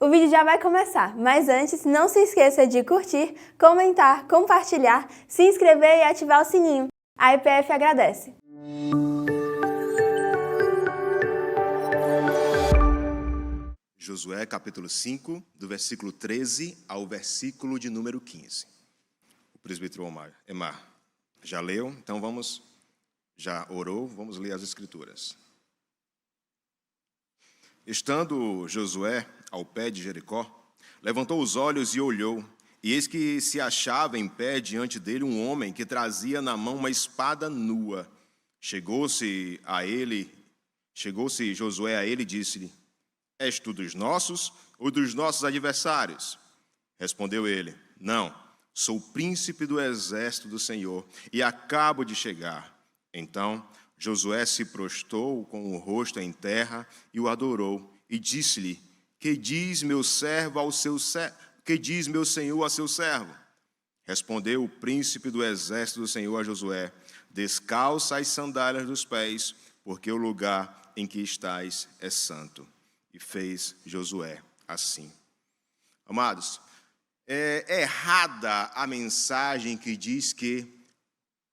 O vídeo já vai começar, mas antes, não se esqueça de curtir, comentar, compartilhar, se inscrever e ativar o sininho. A IPF agradece. Josué capítulo 5, do versículo 13 ao versículo de número 15. O presbítero Emar já leu, então já orou, vamos ler as escrituras. Estando Josué ao pé de Jericó, levantou os olhos e olhou, e eis que se achava em pé diante dele um homem que trazia na mão uma espada nua. Chegou-se Josué a ele e disse-lhe: És tu dos nossos ou dos nossos adversários? Respondeu ele: Não, sou o príncipe do exército do Senhor e acabo de chegar. Então Josué se prostrou com o rosto em terra e o adorou e disse-lhe: Que diz meu senhor a seu servo? Respondeu o príncipe do exército do Senhor a Josué: Descalça as sandálias dos pés, porque o lugar em que estás é santo. E fez Josué assim. Amados, é errada a mensagem que diz que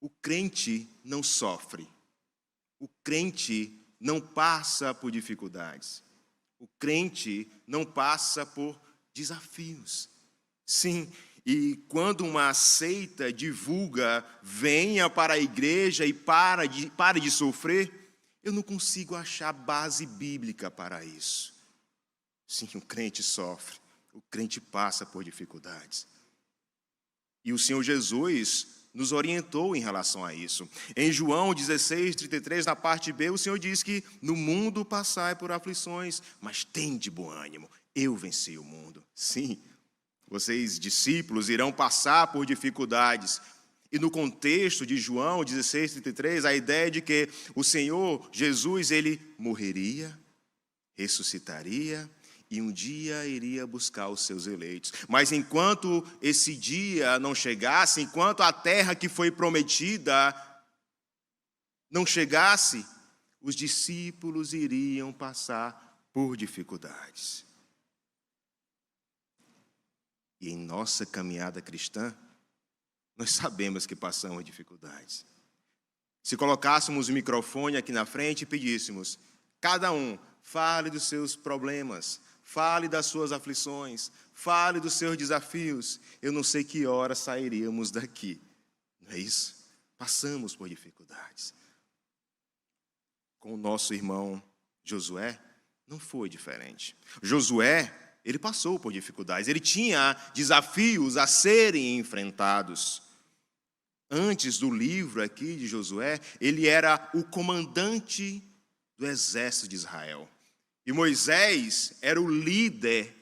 o crente não sofre. O crente não passa por dificuldades. O crente não passa por desafios. Sim, e quando uma seita divulga, venha para a igreja e pare de sofrer, eu não consigo achar base bíblica para isso. Sim, o crente sofre, o crente passa por dificuldades. E o Senhor Jesus nos orientou em relação a isso. Em João 16:33, na parte B, o Senhor diz que no mundo passai por aflições, mas tende bom ânimo, eu venci o mundo. Sim, vocês, discípulos, irão passar por dificuldades. E no contexto de João 16:33, a ideia de que o Senhor Jesus, ele morreria, ressuscitaria e um dia iria buscar os seus eleitos. Mas enquanto esse dia não chegasse, enquanto a terra que foi prometida não chegasse, os discípulos iriam passar por dificuldades. E em nossa caminhada cristã, nós sabemos que passamos dificuldades. Se colocássemos o microfone aqui na frente e pedíssemos, cada um, fale dos seus problemas, fale das suas aflições, fale dos seus desafios, eu não sei que hora sairíamos daqui. Não é isso? Passamos por dificuldades. Com o nosso irmão Josué, não foi diferente. Josué, ele passou por dificuldades, ele tinha desafios a serem enfrentados. Antes do livro aqui de Josué, ele era o comandante do exército de Israel. E Moisés era o líder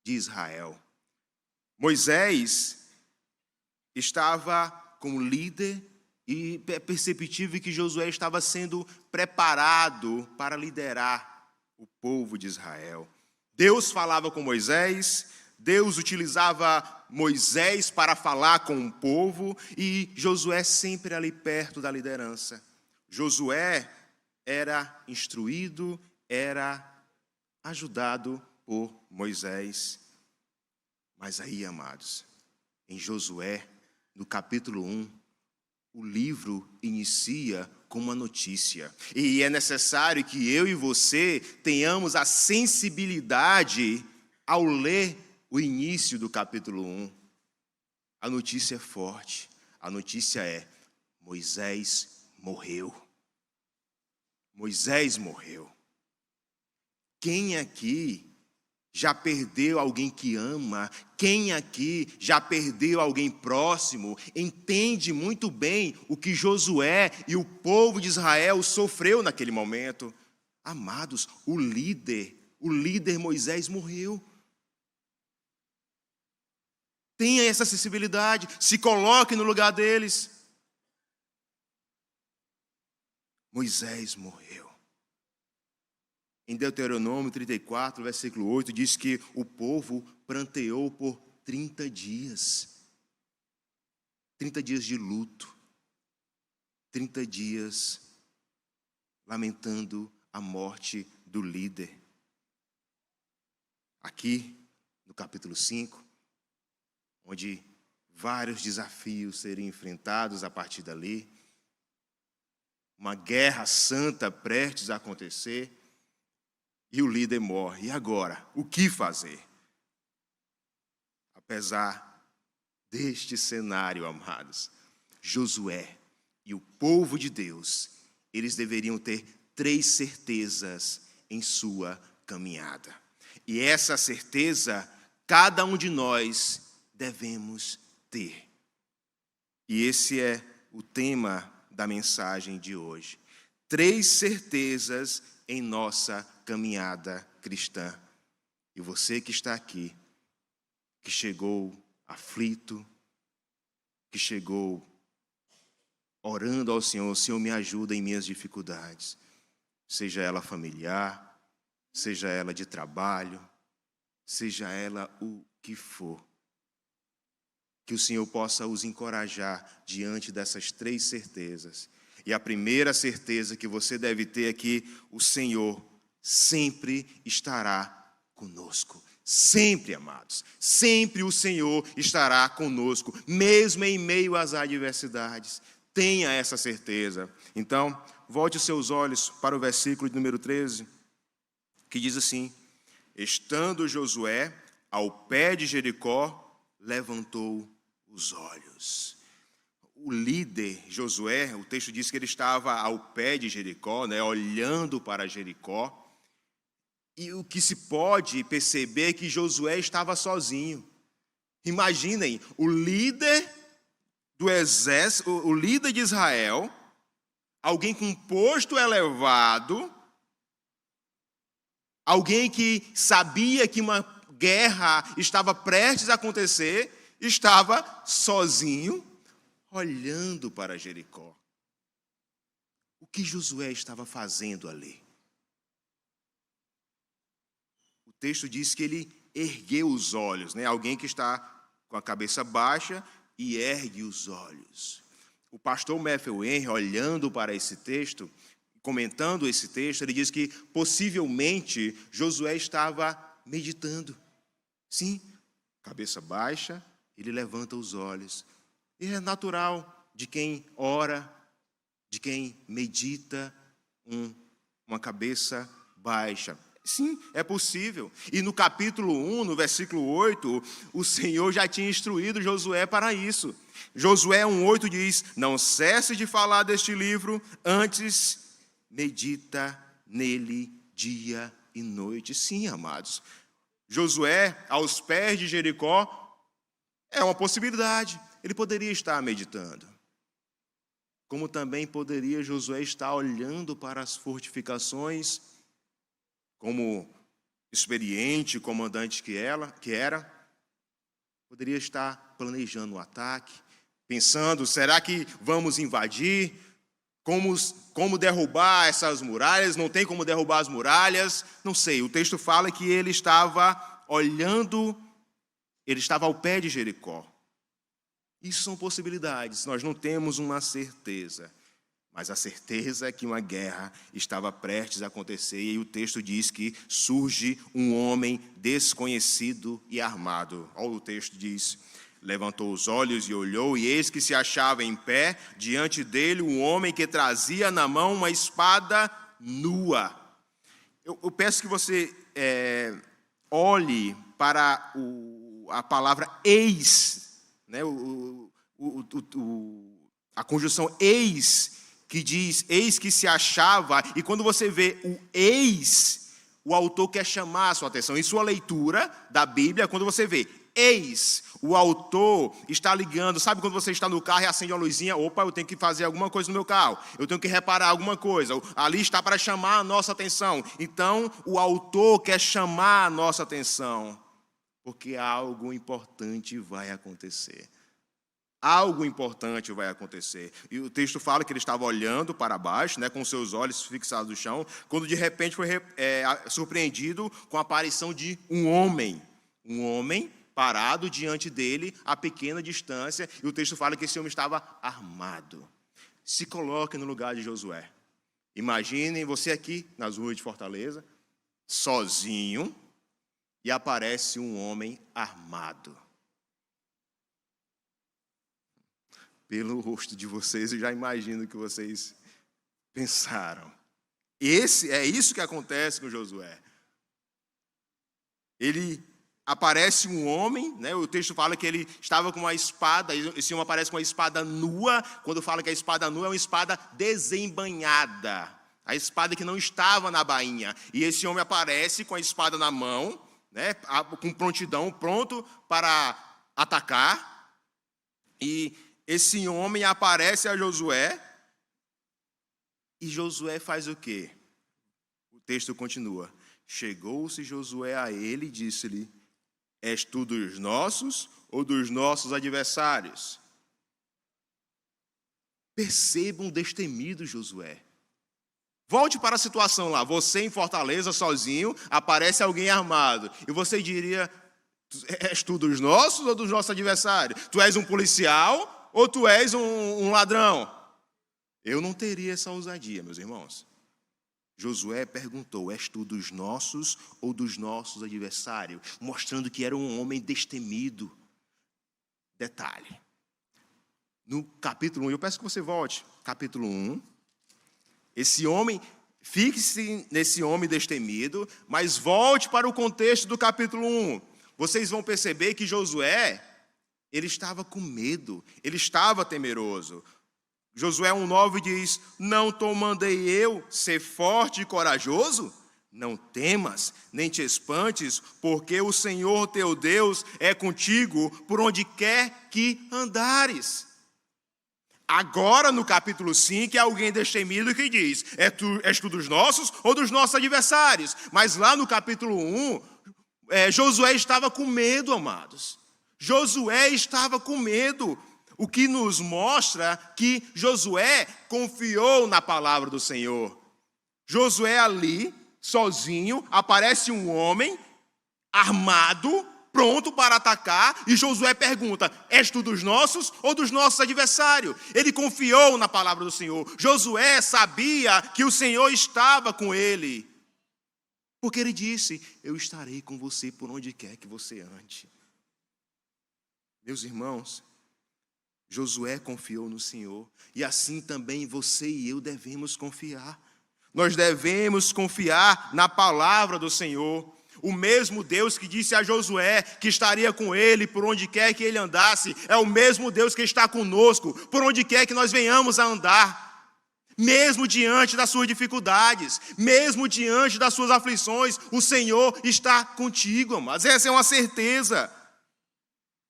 de Israel. Moisés estava como líder e é perceptível que Josué estava sendo preparado para liderar o povo de Israel. Deus falava com Moisés, Deus utilizava Moisés para falar com o povo e Josué sempre ali perto da liderança. Josué era instruído, era ajudado por Moisés. Mas aí, amados, em Josué, no capítulo 1, o livro inicia com uma notícia. E é necessário que eu e você tenhamos a sensibilidade ao ler o início do capítulo 1. A notícia é forte. A notícia é: Moisés morreu. Moisés morreu. Quem aqui já perdeu alguém que ama? Quem aqui já perdeu alguém próximo? Entende muito bem o que Josué e o povo de Israel sofreu naquele momento. Amados, o líder Moisés morreu. Tenha essa sensibilidade, se coloque no lugar deles. Moisés morreu. Em Deuteronômio 34, versículo 8, diz que o povo pranteou por 30 dias. 30 dias de luto. 30 dias lamentando a morte do líder. aqui no capítulo 5, onde vários desafios seriam enfrentados a partir dali, uma guerra santa prestes a acontecer, e o líder morre. E agora? O que fazer? Apesar deste cenário, amados, Josué e o povo de Deus, eles deveriam ter 3 certezas em sua caminhada. E essa certeza, cada um de nós devemos ter. E esse é o tema da mensagem de hoje. 3 certezas em nossa caminhada cristã. E você que está aqui, que chegou aflito, que chegou orando ao Senhor, Senhor, me ajuda em minhas dificuldades, seja ela familiar, seja ela de trabalho, seja ela o que for. Que o Senhor possa os encorajar diante dessas 3 certezas. E a primeira certeza que você deve ter é que o Senhor sempre estará conosco. Sempre, amados. Sempre o Senhor estará conosco, mesmo em meio às adversidades. Tenha essa certeza. Então, volte os seus olhos para o versículo de número 13, que diz assim: estando Josué ao pé de Jericó, levantou os olhos. O líder Josué, o texto diz que ele estava ao pé de Jericó, olhando para Jericó. E o que se pode perceber é que Josué estava sozinho. Imaginem, o líder do exército, o líder de Israel, alguém com posto elevado, alguém que sabia que uma guerra estava prestes a acontecer, estava sozinho, olhando para Jericó. O que Josué estava fazendo ali? O texto diz que ele ergueu os olhos, Alguém que está com a cabeça baixa e ergue os olhos. O pastor Matthew Henry, olhando para esse texto, comentando esse texto, ele diz que possivelmente Josué estava meditando. Sim, cabeça baixa, ele levanta os olhos. E é natural de quem ora, de quem medita, uma cabeça baixa. Sim, é possível. E no capítulo 1, no versículo 8, o Senhor já tinha instruído Josué para isso. Josué 1,8 diz: não cesse de falar deste livro, antes medita nele dia e noite. Sim, amados. Josué, aos pés de Jericó, é uma possibilidade. Ele poderia estar meditando. Como também poderia Josué estar olhando para as fortificações, como experiente comandante que era, poderia estar planejando um ataque, pensando, será que vamos invadir? Como derrubar essas muralhas? Não tem como derrubar as muralhas? Não sei, o texto fala que ele estava olhando, ele estava ao pé de Jericó. Isso são possibilidades, nós não temos uma certeza. Mas a certeza é que uma guerra estava prestes a acontecer, e o texto diz que surge um homem desconhecido e armado. Olha o texto diz: levantou os olhos e olhou, e eis que se achava em pé diante dele um homem que trazia na mão uma espada nua. Eu peço que você olhe para a palavra eis, a conjunção eis, que diz, eis que se achava, e quando você vê o eis, o autor quer chamar a sua atenção. Em sua leitura da Bíblia, quando você vê eis, o autor está ligando, sabe quando você está no carro e acende uma luzinha, opa, eu tenho que fazer alguma coisa no meu carro, eu tenho que reparar alguma coisa, ali está para chamar a nossa atenção. Então, o autor quer chamar a nossa atenção, porque algo importante vai acontecer. Algo importante vai acontecer. E o texto fala que ele estava olhando para baixo, com seus olhos fixados no chão, quando de repente foi surpreendido com a aparição de um homem. Um homem parado diante dele a pequena distância, e o texto fala que esse homem estava armado. Se coloque no lugar de Josué. Imaginem você aqui nas ruas de Fortaleza, sozinho, e aparece um homem armado. Pelo rosto de vocês, eu já imagino o que vocês pensaram. É isso que acontece com Josué. Aparece um homem, né? O texto fala que ele estava com uma espada, esse homem aparece com uma espada nua. Quando fala que a espada nua é uma espada desembainhada, a espada que não estava na bainha. E esse homem aparece com a espada na mão, né? Com prontidão, pronto para atacar. E esse homem aparece a Josué, e Josué faz o quê? O texto continua. Chegou-se Josué a ele e disse-lhe: és tu dos nossos ou dos nossos adversários? Percebam o destemido Josué. Volte para a situação lá. Você em Fortaleza, sozinho, aparece alguém armado. E você diria: és tu dos nossos ou dos nossos adversários? Tu és um policial ou tu és um ladrão? Eu não teria essa ousadia, meus irmãos. Josué perguntou: és tu dos nossos ou dos nossos adversários? Mostrando que era um homem destemido. Detalhe. No capítulo 1, eu peço que você volte. Capítulo 1. Esse homem, fixe-se nesse homem destemido, mas volte para o contexto do capítulo 1. Vocês vão perceber que Josué, ele estava com medo, ele estava temeroso. Josué 1,9 diz: não te mandei eu ser forte e corajoso? Não temas, nem te espantes, porque o Senhor teu Deus é contigo por onde quer que andares. Agora, no capítulo 5, é alguém destemido que diz: és tu dos nossos ou dos nossos adversários? Mas lá no capítulo 1, Josué estava com medo, amados. Josué estava com medo. O que nos mostra que Josué confiou na palavra do Senhor. Josué ali, sozinho, aparece um homem armado, pronto para atacar, e Josué pergunta: és tu dos nossos ou dos nossos adversários? Ele confiou na palavra do Senhor. Josué sabia que o Senhor estava com ele, porque ele disse: eu estarei com você por onde quer que você ande. Meus irmãos, Josué confiou no Senhor, e assim também você e eu devemos confiar. Nós devemos confiar na palavra do Senhor. O mesmo Deus que disse a Josué que estaria com ele por onde quer que ele andasse, é o mesmo Deus que está conosco por onde quer que nós venhamos a andar. Mesmo diante das suas dificuldades, mesmo diante das suas aflições, o Senhor está contigo, mas essa é uma certeza.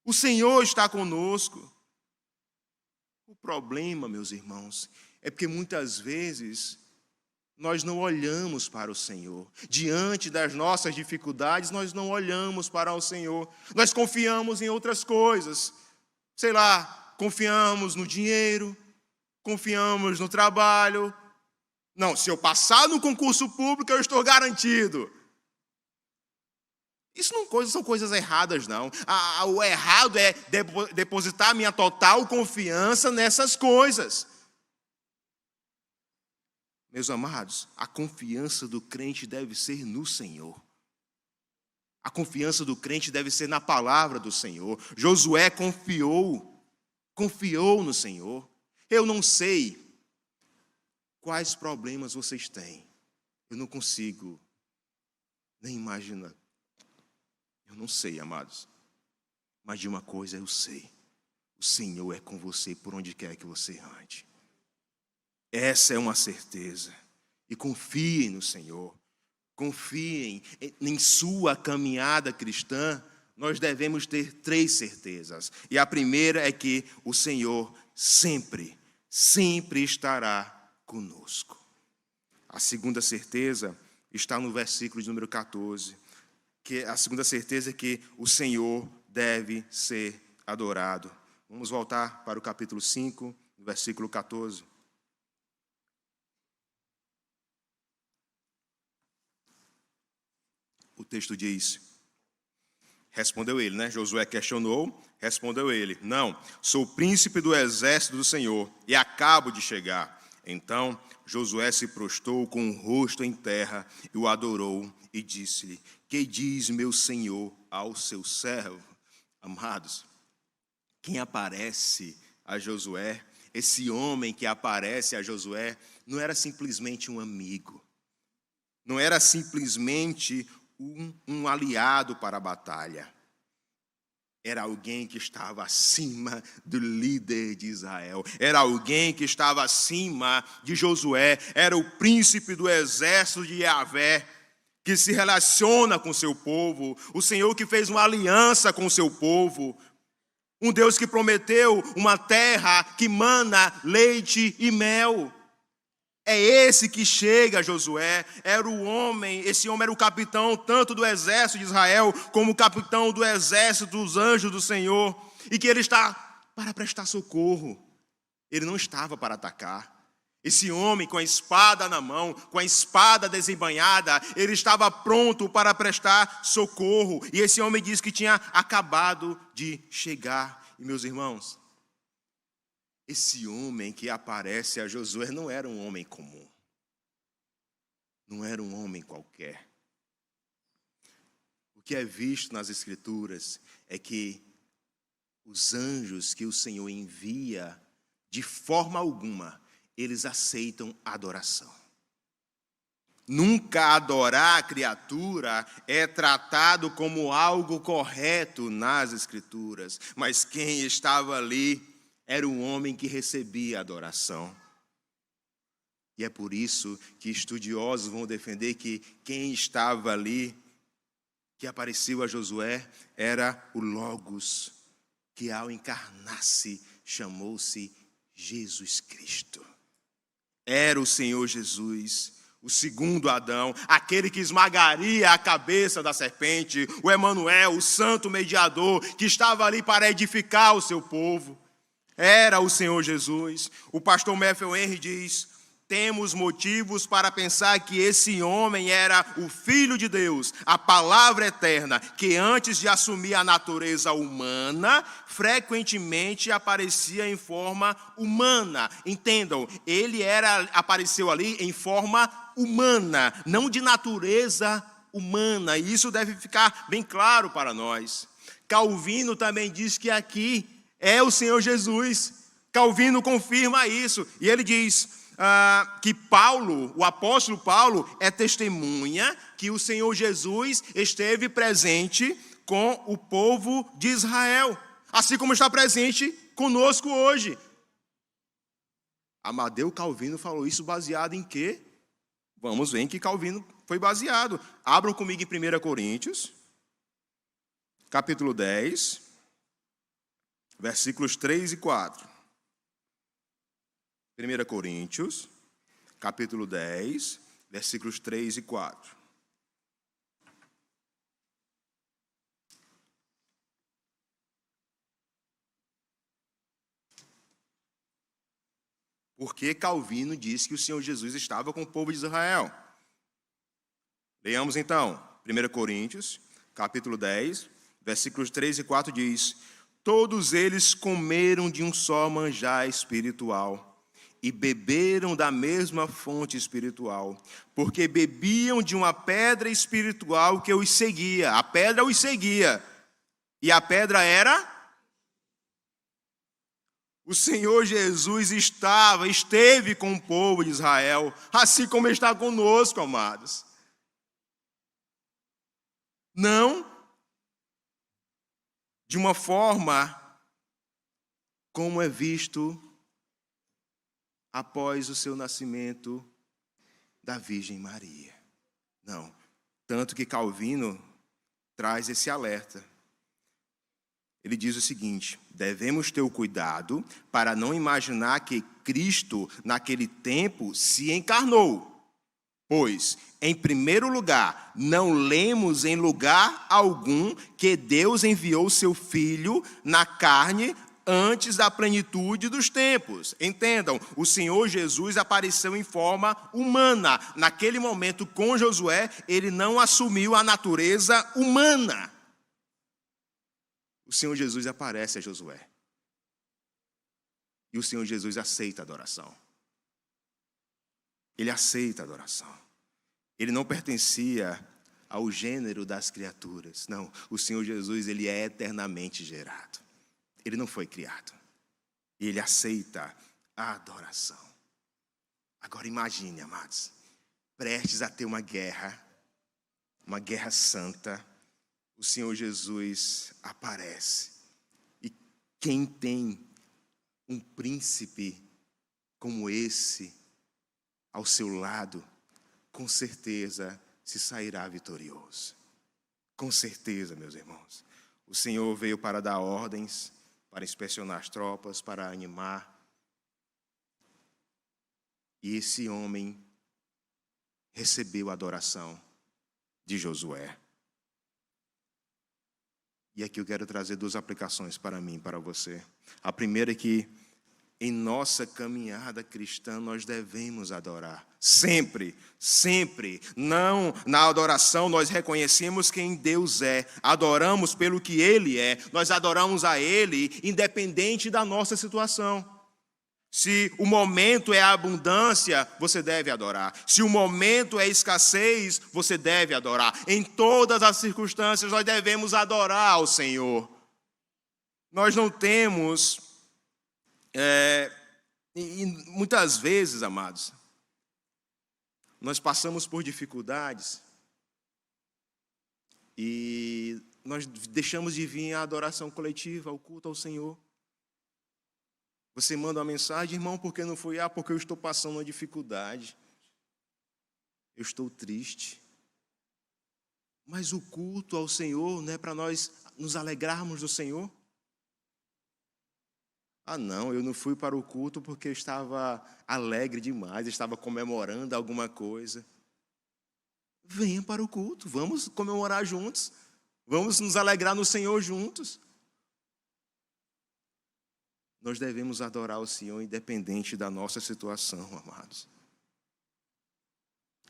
O Senhor está conosco. O problema, meus irmãos, é porque muitas vezes nós não olhamos para o Senhor. Diante das nossas dificuldades, nós não olhamos para o Senhor. Nós confiamos em outras coisas. Sei lá, confiamos no dinheiro, confiamos no trabalho. Não, se eu passar no concurso público, eu estou garantido. Isso não são coisas erradas, não. O errado é depositar minha total confiança nessas coisas. Meus amados, a confiança do crente deve ser no Senhor. A confiança do crente deve ser na palavra do Senhor. Josué confiou no Senhor. Eu não sei quais problemas vocês têm. Eu não consigo nem imaginar. Eu não sei, amados, mas de uma coisa eu sei: o Senhor é com você por onde quer que você ande. Essa é uma certeza. E confiem no Senhor, confiem em sua caminhada cristã. Nós devemos ter 3 certezas. E a primeira é que o Senhor sempre estará conosco. A segunda certeza está no versículo de número 14. Que a segunda certeza é que o Senhor deve ser adorado. Vamos voltar para o capítulo 5, versículo 14. O texto diz: respondeu ele, né? Josué questionou, respondeu ele: não, sou príncipe do exército do Senhor e acabo de chegar. Então Josué se prostrou com o rosto em terra e o adorou e disse-lhe: que diz meu senhor ao seu servo? Amados, quem aparece a Josué, esse homem que aparece a Josué, não era simplesmente um amigo, não era simplesmente um aliado para a batalha. Era alguém que estava acima do líder de Israel. Era alguém que estava acima de Josué. Era o príncipe do exército de Yahvé, que se relaciona com o seu povo. O Senhor que fez uma aliança com o seu povo. Um Deus que prometeu uma terra que mana leite e mel. É esse que chega a Josué, esse homem era o capitão tanto do exército de Israel, como o capitão do exército dos anjos do Senhor, e que ele está para prestar socorro, ele não estava para atacar. Esse homem com a espada na mão, com a espada desembainhada, ele estava pronto para prestar socorro, e esse homem disse que tinha acabado de chegar. E meus irmãos, esse homem que aparece a Josué não era um homem comum. Não era um homem qualquer. O que é visto nas Escrituras é que os anjos que o Senhor envia, de forma alguma, eles aceitam adoração. Nunca adorar a criatura é tratado como algo correto nas Escrituras. Mas quem estava ali era um homem que recebia adoração. E é por isso que estudiosos vão defender que quem estava ali, que apareceu a Josué, era o Logos, que ao encarnar-se chamou-se Jesus Cristo. Era o Senhor Jesus, o segundo Adão, aquele que esmagaria a cabeça da serpente, o Emanuel, o santo mediador, que estava ali para edificar o seu povo. Era o Senhor Jesus. O pastor Matthew Henry diz: temos motivos para pensar que esse homem era o Filho de Deus, a palavra eterna, que antes de assumir a natureza humana, frequentemente aparecia em forma humana. Entendam, ele apareceu ali em forma humana, não de natureza humana. E isso deve ficar bem claro para nós. Calvino também diz que aqui é o Senhor Jesus. Calvino confirma isso. E ele diz que Paulo, o apóstolo Paulo, é testemunha que o Senhor Jesus esteve presente com o povo de Israel, assim como está presente conosco hoje. Amadeu Calvino falou isso baseado em quê? Vamos ver em que Calvino foi baseado. Abram comigo em 1 Coríntios, capítulo 10, versículos 3 e 4. 1 Coríntios, capítulo 10, versículos 3 e 4. Porque Calvino disse que o Senhor Jesus estava com o povo de Israel. Leiamos então, 1 Coríntios, capítulo 10, versículos 3 e 4 diz: todos eles comeram de um só manjar espiritual e beberam da mesma fonte espiritual, porque bebiam de uma pedra espiritual que os seguia. A pedra os seguia. E a pedra era? O Senhor Jesus esteve com o povo de Israel, assim como está conosco, amados. Não de uma forma como é visto após o seu nascimento da Virgem Maria. Não. Tanto que Calvino traz esse alerta. Ele diz o seguinte: devemos ter o cuidado para não imaginar que Cristo, naquele tempo, se encarnou. Pois, em primeiro lugar, não lemos em lugar algum que Deus enviou seu Filho na carne antes da plenitude dos tempos. Entendam, o Senhor Jesus apareceu em forma humana. Naquele momento, com Josué, ele não assumiu a natureza humana. O Senhor Jesus aparece a Josué. E o Senhor Jesus aceita a adoração. Ele aceita a adoração. Ele não pertencia ao gênero das criaturas. Não, o Senhor Jesus, ele é eternamente gerado. Ele não foi criado. E ele aceita a adoração. Agora imagine, amados, prestes a ter uma guerra santa, o Senhor Jesus aparece. E quem tem um príncipe como esse ao seu lado, com certeza se sairá vitorioso. Com certeza, meus irmãos. O Senhor veio para dar ordens, para inspecionar as tropas, para animar. E esse homem recebeu a adoração de Josué. E aqui eu quero trazer duas aplicações para mim e para você. A primeira é que em nossa caminhada cristã nós devemos adorar. Sempre, sempre. Não, na adoração nós reconhecemos quem Deus é. Adoramos pelo que Ele é. Nós adoramos a Ele independente da nossa situação. Se o momento é a abundância, você deve adorar. Se o momento é escassez, você deve adorar. Em todas as circunstâncias nós devemos adorar ao Senhor. Nós não temos... E muitas vezes, amados, nós passamos por dificuldades e nós deixamos de vir à adoração coletiva, ao culto ao Senhor. Você manda uma mensagem, irmão, por que não fui? Porque eu estou passando uma dificuldade. Eu estou triste. Mas o culto ao Senhor não é para nós nos alegrarmos do Senhor? Não, eu não fui para o culto porque eu estava alegre demais, estava comemorando alguma coisa. Venha para o culto, vamos comemorar juntos, vamos nos alegrar no Senhor juntos. Nós devemos adorar o Senhor independente da nossa situação, amados.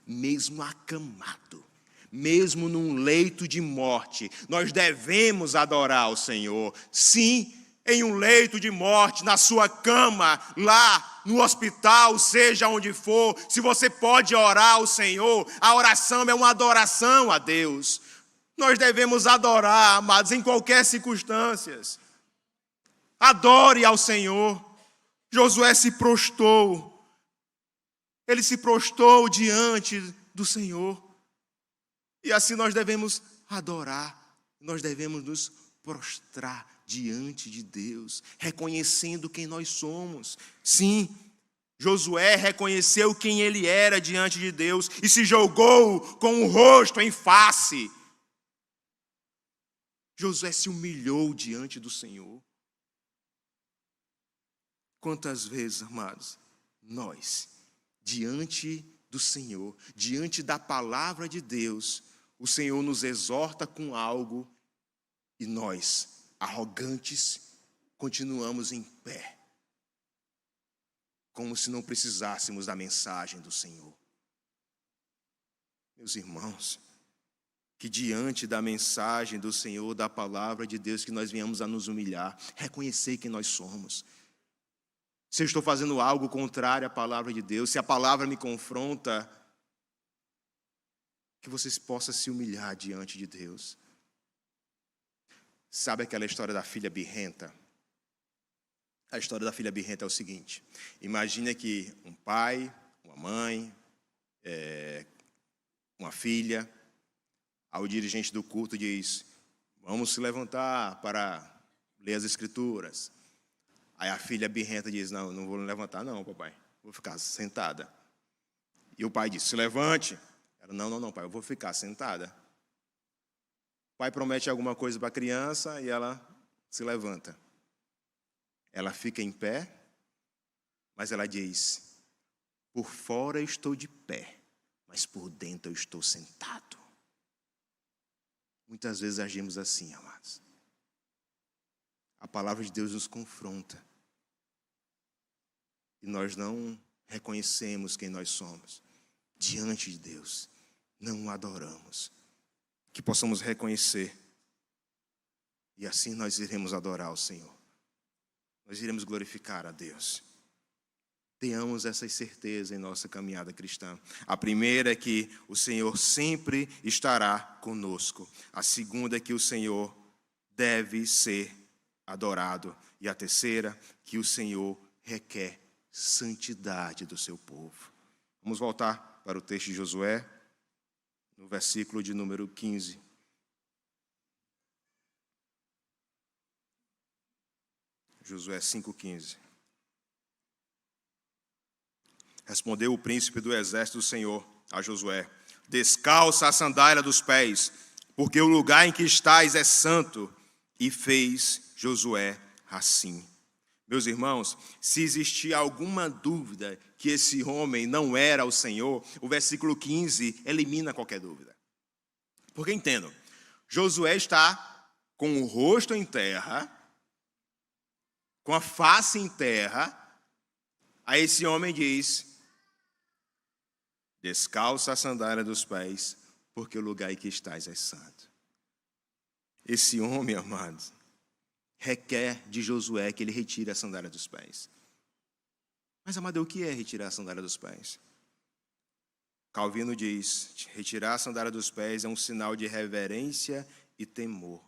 Mesmo acamado, mesmo num leito de morte, nós devemos adorar o Senhor. Sim, em um leito de morte, na sua cama, lá no hospital, seja onde for, se você pode orar ao Senhor, a oração é uma adoração a Deus. Nós devemos adorar, amados, em qualquer circunstância. Adore ao Senhor. Josué se prostrou. Ele se prostrou diante do Senhor. E assim nós devemos adorar, nós devemos nos prostrar diante de Deus, reconhecendo quem nós somos. Sim, Josué reconheceu quem ele era diante de Deus e se jogou com o rosto em face. Josué se humilhou diante do Senhor. Quantas vezes, amados, nós, diante do Senhor, diante da palavra de Deus, o Senhor nos exorta com algo e nós, arrogantes, continuamos em pé, como se não precisássemos da mensagem do Senhor. Meus irmãos, que diante da mensagem do Senhor, da palavra de Deus, que nós venhamos a nos humilhar, reconhecer quem nós somos. Se eu estou fazendo algo contrário à palavra de Deus, se a palavra me confronta, que vocês possam se humilhar diante de Deus. Sabe aquela história da filha birrenta? A história da filha birrenta é o seguinte: imagina que um pai, uma mãe, uma filha, ao dirigente do culto diz: vamos se levantar para ler as Escrituras. Aí a filha birrenta diz: não vou levantar não, papai, vou ficar sentada. E o pai diz: se levante. Ela: não, pai, eu vou ficar sentada. O pai promete alguma coisa para a criança e ela se levanta. Ela fica em pé, mas ela diz: por fora eu estou de pé, mas por dentro eu estou sentado. Muitas vezes agimos assim, amados. A palavra de Deus nos confronta. E nós não reconhecemos quem nós somos diante de Deus. Não o adoramos. Que possamos reconhecer. E assim nós iremos adorar o Senhor. Nós iremos glorificar a Deus. tenhamos essas certezas em nossa caminhada cristã. A primeira é que o Senhor sempre estará conosco. A segunda é que o Senhor deve ser adorado. E a terceira, que o Senhor requer santidade do seu povo. Vamos voltar para o texto de Josué, no versículo de número 15. Josué 5,15. Respondeu o príncipe do exército do Senhor a Josué: descalça a sandália dos pés, porque o lugar em que estás é santo. E fez Josué assim. Meus irmãos, se existia alguma dúvida que esse homem não era o Senhor, o versículo 15 elimina qualquer dúvida. Porque entendam, Josué está com o rosto em terra, com a face em terra. Aí esse homem diz: descalça a sandália dos pés, porque o lugar em que estás é santo. Esse homem, amados, requer de Josué que ele retire a sandália dos pés. Mas, amado, o que é retirar a sandália dos pés? Calvino diz: retirar a sandália dos pés é um sinal de reverência e temor.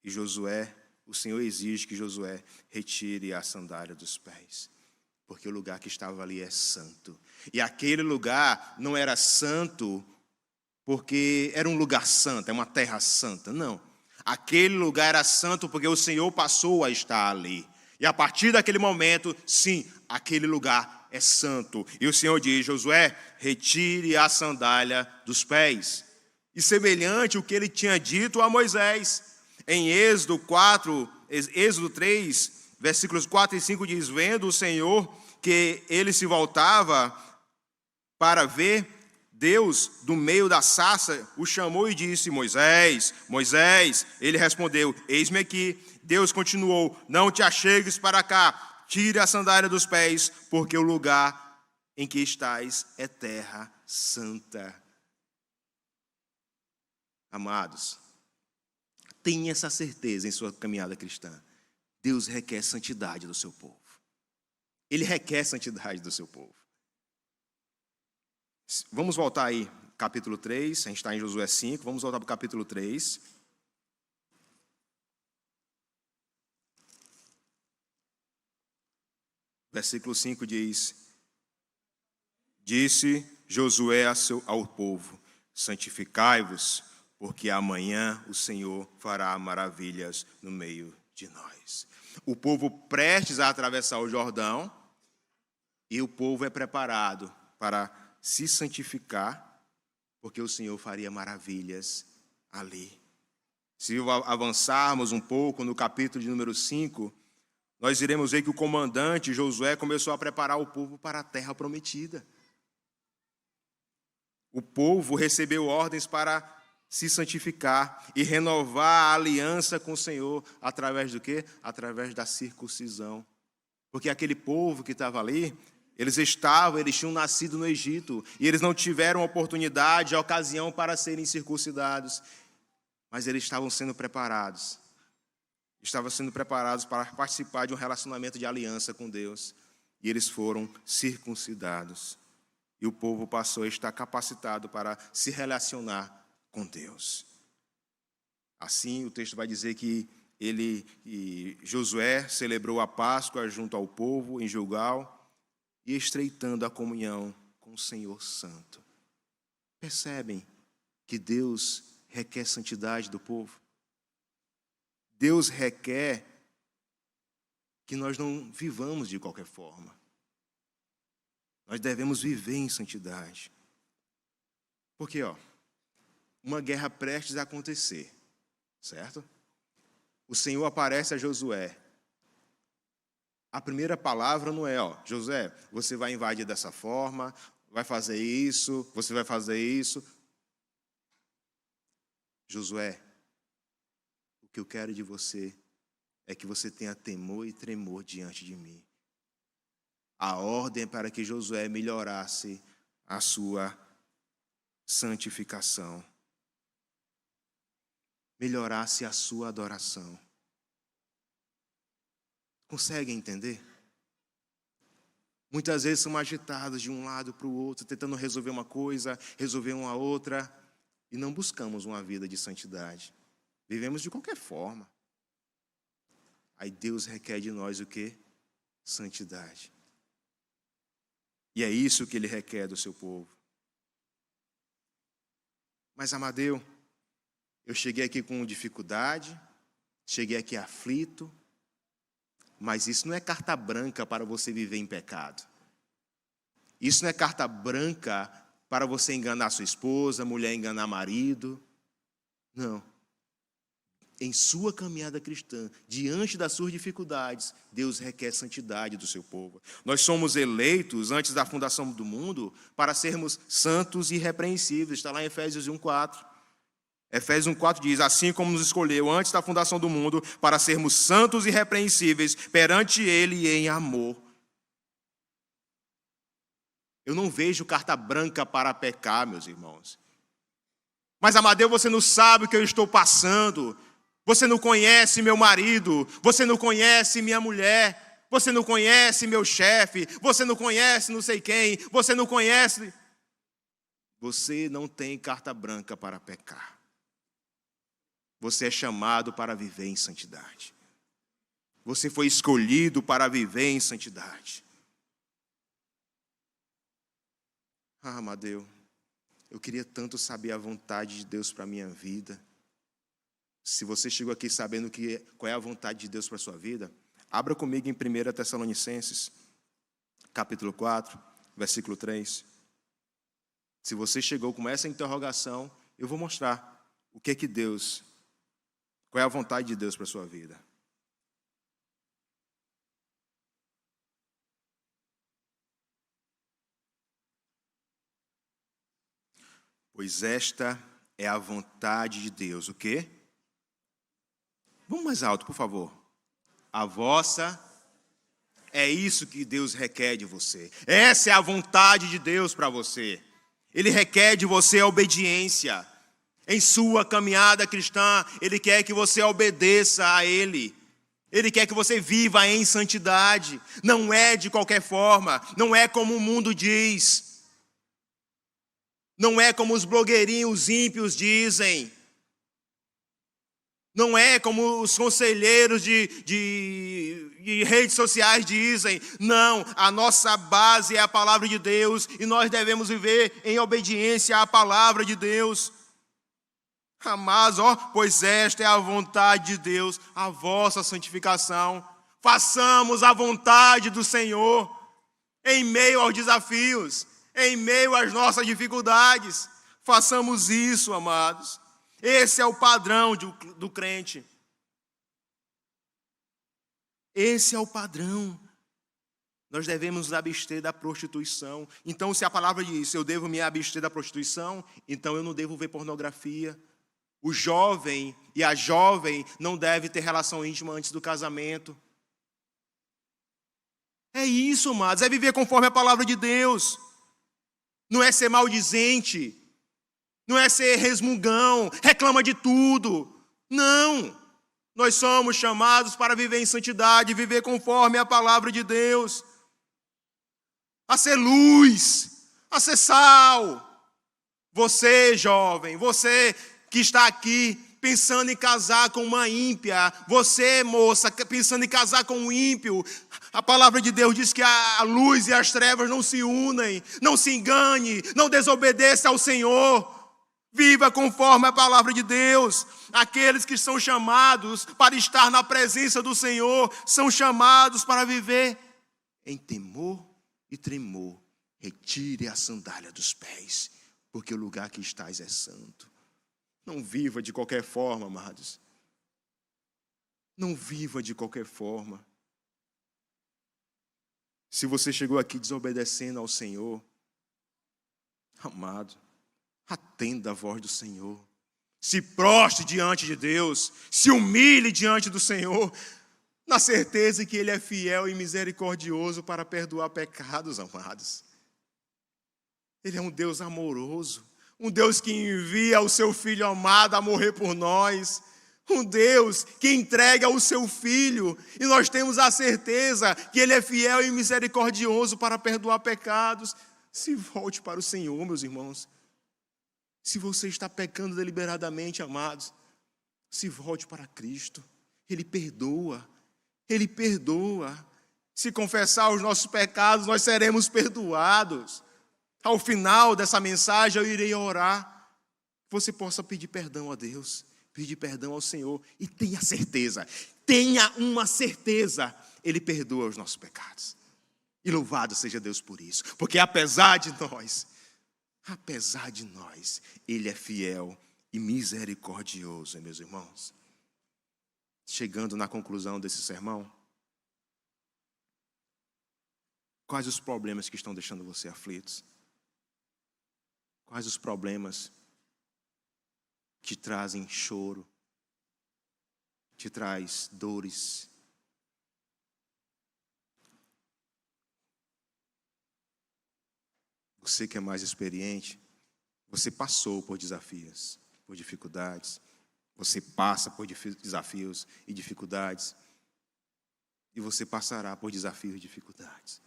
E Josué, o Senhor exige que Josué retire a sandália dos pés, porque o lugar que estava ali é santo. E aquele lugar não era santo porque era um lugar santo, é uma terra santa. Não. Aquele lugar era santo porque o Senhor passou a estar ali. E a partir daquele momento, sim, aquele lugar é santo. E o Senhor diz: Josué, retire a sandália dos pés. E semelhante ao que ele tinha dito a Moisés, em Êxodo 3, versículos 4 e 5, diz: vendo o Senhor que ele se voltava para ver, Deus, do meio da sarça, o chamou e disse: Moisés, Moisés. Ele respondeu: eis-me aqui. Deus continuou: não te achegues para cá, tire a sandália dos pés, porque o lugar em que estás é terra santa. Amados, tenha essa certeza em sua caminhada cristã. Deus requer santidade do seu povo. Ele requer santidade do seu povo. Vamos voltar aí, capítulo 3, a gente está em Josué 5, vamos voltar para o capítulo 3. Versículo 5 diz: disse Josué ao povo: santificai-vos, porque amanhã o Senhor fará maravilhas no meio de nós. O povo prestes a atravessar o Jordão, e o povo é preparado para se santificar, porque o Senhor faria maravilhas ali. Se avançarmos um pouco no capítulo de número 5, nós iremos ver que o comandante Josué começou a preparar o povo para a terra prometida. O povo recebeu ordens para se santificar e renovar a aliança com o Senhor através do quê? Através da circuncisão. Porque aquele povo que estava ali, eles tinham nascido no Egito, e eles não tiveram oportunidade, ocasião para serem circuncidados, mas eles estavam sendo preparados para participar de um relacionamento de aliança com Deus, e eles foram circuncidados, e o povo passou a estar capacitado para se relacionar com Deus. Assim, o texto vai dizer que Josué celebrou a Páscoa junto ao povo em Gilgal, e estreitando a comunhão com o Senhor Santo. Percebem que Deus requer santidade do povo? Deus requer que nós não vivamos de qualquer forma. Nós devemos viver em santidade. Porque, uma guerra prestes a acontecer, certo? O Senhor aparece a Josué. A primeira palavra não é: Josué, você vai invadir dessa forma, vai fazer isso, você vai fazer isso. Josué, o que eu quero de você é que você tenha temor e tremor diante de mim. A ordem é para que Josué melhorasse a sua santificação, melhorasse a sua adoração. Conseguem entender? Muitas vezes somos agitados de um lado para o outro, tentando resolver uma coisa, resolver uma outra, e não buscamos uma vida de santidade. Vivemos de qualquer forma. Aí Deus requer de nós o quê? Santidade. E é isso que Ele requer do seu povo. Mas, Amadeu, eu cheguei aqui com dificuldade, cheguei aqui aflito, mas isso não é carta branca para você viver em pecado. Isso não é carta branca para você enganar sua esposa, mulher enganar marido. Não. Em sua caminhada cristã, diante das suas dificuldades, Deus requer santidade do seu povo. Nós somos eleitos antes da fundação do mundo para sermos santos e irrepreensíveis. Está lá em Efésios 1:4. Efésios 1:4 diz: assim como nos escolheu antes da fundação do mundo para sermos santos e irrepreensíveis perante Ele em amor. Eu não vejo carta branca para pecar, meus irmãos. Mas, Amadeu, você não sabe o que eu estou passando. Você não conhece meu marido, você não conhece minha mulher, você não conhece meu chefe, você não conhece não sei quem, você não conhece. Você não tem carta branca para pecar. Você é chamado para viver em santidade. Você foi escolhido para viver em santidade. Ah, Amadeu, eu queria tanto saber a vontade de Deus para a minha vida. Se você chegou aqui sabendo qual é a vontade de Deus para a sua vida, abra comigo em 1 Tessalonicenses, capítulo 4, versículo 3. Se você chegou com essa interrogação, eu vou mostrar qual é a vontade de Deus para a sua vida. Pois esta é a vontade de Deus. O quê? Vamos mais alto, por favor. A vossa, é isso que Deus requer de você. Essa é a vontade de Deus para você. Ele requer de você a obediência. Em sua caminhada cristã, Ele quer que você obedeça a Ele. Ele quer que você viva em santidade. Não é de qualquer forma, não é como o mundo diz. Não é como os blogueirinhos ímpios dizem. Não é como os conselheiros de redes sociais dizem. Não, a nossa base é a palavra de Deus e nós devemos viver em obediência à palavra de Deus. Amados, pois esta é a vontade de Deus, a vossa santificação. Façamos a vontade do Senhor em meio aos desafios, em meio às nossas dificuldades. Façamos isso, amados. Esse é o padrão do crente. Esse é o padrão. Nós devemos nos abster da prostituição. Então, se a palavra diz, eu devo me abster da prostituição, então eu não devo ver pornografia. O jovem e a jovem não devem ter relação íntima antes do casamento. É isso, amados, é viver conforme a palavra de Deus. Não é ser maldizente. Não é ser resmungão, reclama de tudo. Não. Nós somos chamados para viver em santidade, viver conforme a palavra de Deus. A ser luz, a ser sal. Você, jovem, você que está aqui pensando em casar com uma ímpia, você, moça, pensando em casar com um ímpio, a palavra de Deus diz que a luz e as trevas não se unem. Não se engane, não desobedeça ao Senhor. Viva conforme a palavra de Deus. Aqueles que são chamados para estar na presença do Senhor são chamados para viver em temor e tremor. Retire a sandália dos pés, porque o lugar que estás é santo. Não viva de qualquer forma, amados. Não viva de qualquer forma. Se você chegou aqui desobedecendo ao Senhor, amado, atenda a voz do Senhor. Se prostre diante de Deus. Se humilhe diante do Senhor. Na certeza que Ele é fiel e misericordioso para perdoar pecados, amados. Ele é um Deus amoroso. Um Deus que envia o seu Filho amado a morrer por nós. Um Deus que entrega o seu Filho, e nós temos a certeza que Ele é fiel e misericordioso para perdoar pecados. Se volte para o Senhor, meus irmãos. Se você está pecando deliberadamente, amados, se volte para Cristo. Ele perdoa, Ele perdoa. Se confessar os nossos pecados, nós seremos perdoados. Ao final dessa mensagem, eu irei orar, que você possa pedir perdão a Deus, pedir perdão ao Senhor, e tenha uma certeza, Ele perdoa os nossos pecados. E louvado seja Deus por isso, porque apesar de nós, Ele é fiel e misericordioso, meus irmãos. Chegando na conclusão desse sermão, quais os problemas que estão deixando você aflitos? Quais os problemas que te trazem choro, te traz dores? Você que é mais experiente, você passou por desafios, por dificuldades. Você passa por desafios e dificuldades. E você passará por desafios e dificuldades.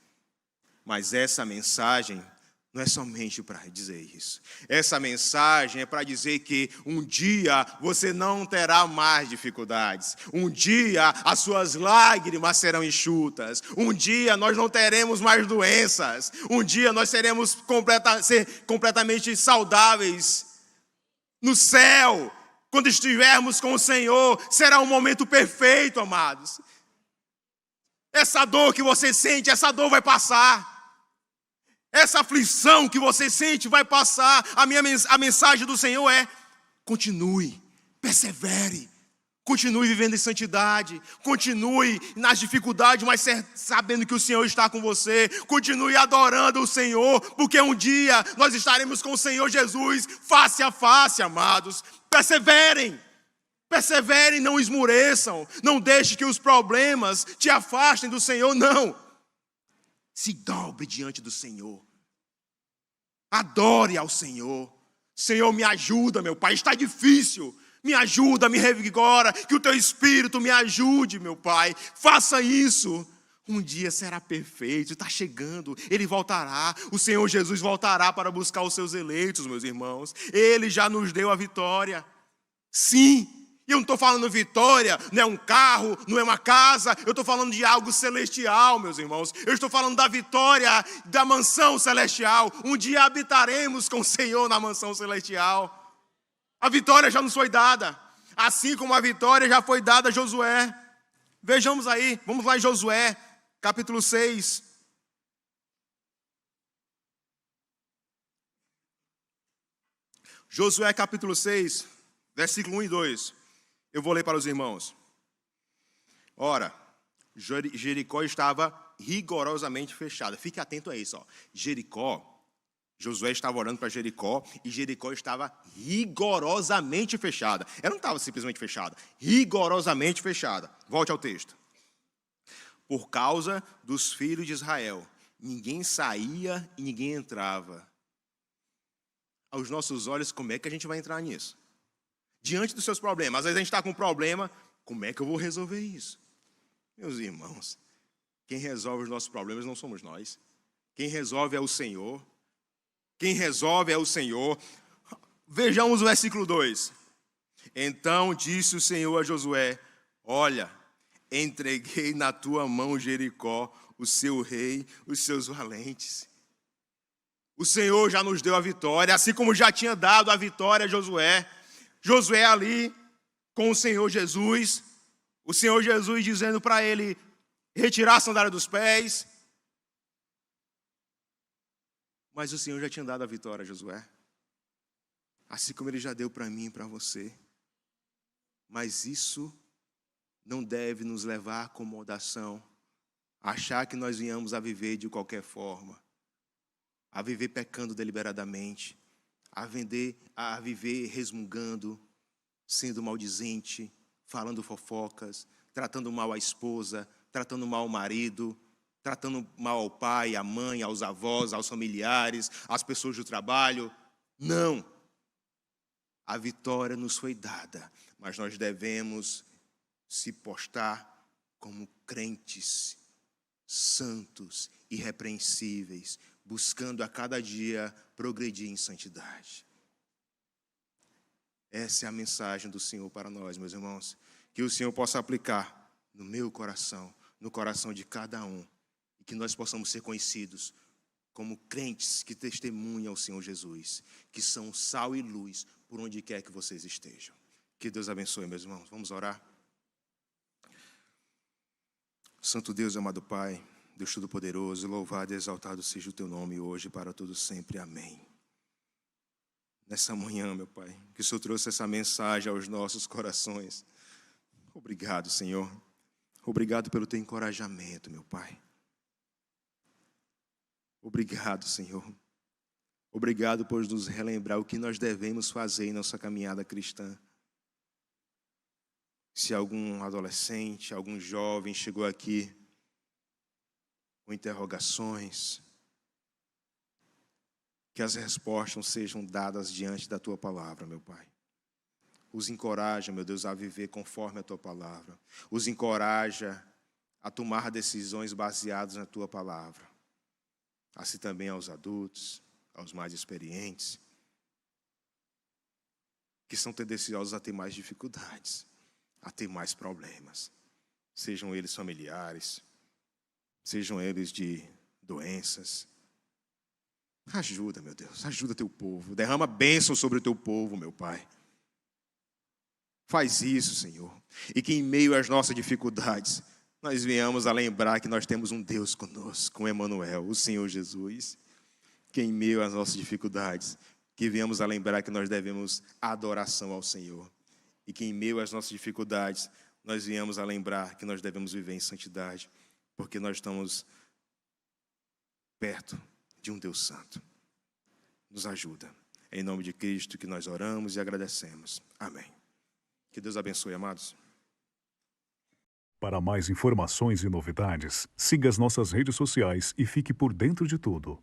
Mas essa mensagem não é somente para dizer isso. Essa mensagem é para dizer que um dia você não terá mais dificuldades. Um dia as suas lágrimas serão enxutas. Um dia nós não teremos mais doenças. Um dia nós seremos completamente saudáveis. No céu, quando estivermos com o Senhor, será um momento perfeito, amados. Essa dor que você sente, essa dor vai passar. Essa aflição que você sente vai passar. A mensagem do Senhor é: continue, persevere, continue vivendo em santidade, continue nas dificuldades, mas sabendo que o Senhor está com você. Continue adorando o Senhor, porque um dia nós estaremos com o Senhor Jesus face a face, amados. Perseverem, não esmoreçam, não deixe que os problemas te afastem do Senhor, não. Se dobre diante do Senhor. Adore ao Senhor. Senhor, me ajuda, meu Pai, está difícil. Me ajuda, me revigora, que o Teu Espírito me ajude, meu Pai. Faça isso. Um dia será perfeito, está chegando, Ele voltará. O Senhor Jesus voltará para buscar os seus eleitos, meus irmãos. Ele já nos deu a vitória. Sim. E eu não estou falando vitória, não é um carro, não é uma casa. Eu estou falando de algo celestial, meus irmãos. Eu estou falando da vitória da mansão celestial. Um dia habitaremos com o Senhor na mansão celestial. A vitória já nos foi dada. Assim como a vitória já foi dada a Josué. Vejamos aí, vamos lá em Josué, capítulo 6. Josué, capítulo 6, versículo 1 e 2. Eu vou ler para os irmãos. Ora, Jericó estava rigorosamente fechada. Fique atento a isso. Josué estava orando para Jericó e Jericó estava rigorosamente fechada. Ela não estava simplesmente fechada, rigorosamente fechada. Volte ao texto. Por causa dos filhos de Israel, ninguém saía e ninguém entrava. Aos nossos olhos, como é que a gente vai entrar nisso? Diante dos seus problemas. Às vezes a gente está com um problema, como é que eu vou resolver isso? Meus irmãos, quem resolve os nossos problemas não somos nós. Quem resolve é o Senhor. Quem resolve é o Senhor. Vejamos o versículo 2. Então disse o Senhor a Josué: olha, entreguei na tua mão Jericó, o seu rei, os seus valentes. O Senhor já nos deu a vitória, assim como já tinha dado a vitória a Josué. Josué ali com o Senhor Jesus dizendo para ele retirar a sandália dos pés. Mas o Senhor já tinha dado a vitória a Josué, assim como Ele já deu para mim e para você. Mas isso não deve nos levar à acomodação, a achar que nós venhamos a viver de qualquer forma, a viver pecando deliberadamente, a viver resmungando, sendo maldizente, falando fofocas, tratando mal a esposa, tratando mal o marido, tratando mal ao pai, à mãe, aos avós, aos familiares, às pessoas do trabalho. Não! A vitória nos foi dada, mas nós devemos se postar como crentes santos, irrepreensíveis, buscando a cada dia progredir em santidade. Essa é a mensagem do Senhor para nós, meus irmãos. Que o Senhor possa aplicar no meu coração, no coração de cada um, e que nós possamos ser conhecidos como crentes que testemunham o Senhor Jesus, que são sal e luz por onde quer que vocês estejam. Que Deus abençoe, meus irmãos. Vamos orar? Santo Deus, amado Pai, Deus Todo-Poderoso, louvado e exaltado seja o Teu nome hoje para todo sempre. Amém. Nessa manhã, meu Pai, que o Senhor trouxe essa mensagem aos nossos corações. Obrigado, Senhor. Obrigado pelo Teu encorajamento, meu Pai. Obrigado, Senhor. Obrigado por nos relembrar o que nós devemos fazer em nossa caminhada cristã. Se algum adolescente, algum jovem chegou aqui com interrogações, que as respostas sejam dadas diante da Tua palavra, meu Pai. Os encoraja, meu Deus, a viver conforme a Tua palavra. Os encoraja a tomar decisões baseadas na Tua palavra. Assim também aos adultos, aos mais experientes, que são tendenciosos a ter mais dificuldades, a ter mais problemas, sejam eles familiares, sejam eles de doenças. Ajuda, meu Deus, ajuda Teu povo, derrama bênção sobre o Teu povo, meu Pai. Faz isso, Senhor, e que em meio às nossas dificuldades, nós venhamos a lembrar que nós temos um Deus conosco, Emmanuel, o Senhor Jesus. Que em meio às nossas dificuldades, que venhamos a lembrar que nós devemos adoração ao Senhor. E que em meio às nossas dificuldades, nós venhamos a lembrar que nós devemos viver em santidade, porque nós estamos perto de um Deus santo. Nos ajuda. É em nome de Cristo que nós oramos e agradecemos. Amém. Que Deus abençoe, amados. Para mais informações e novidades, siga as nossas redes sociais e fique por dentro de tudo.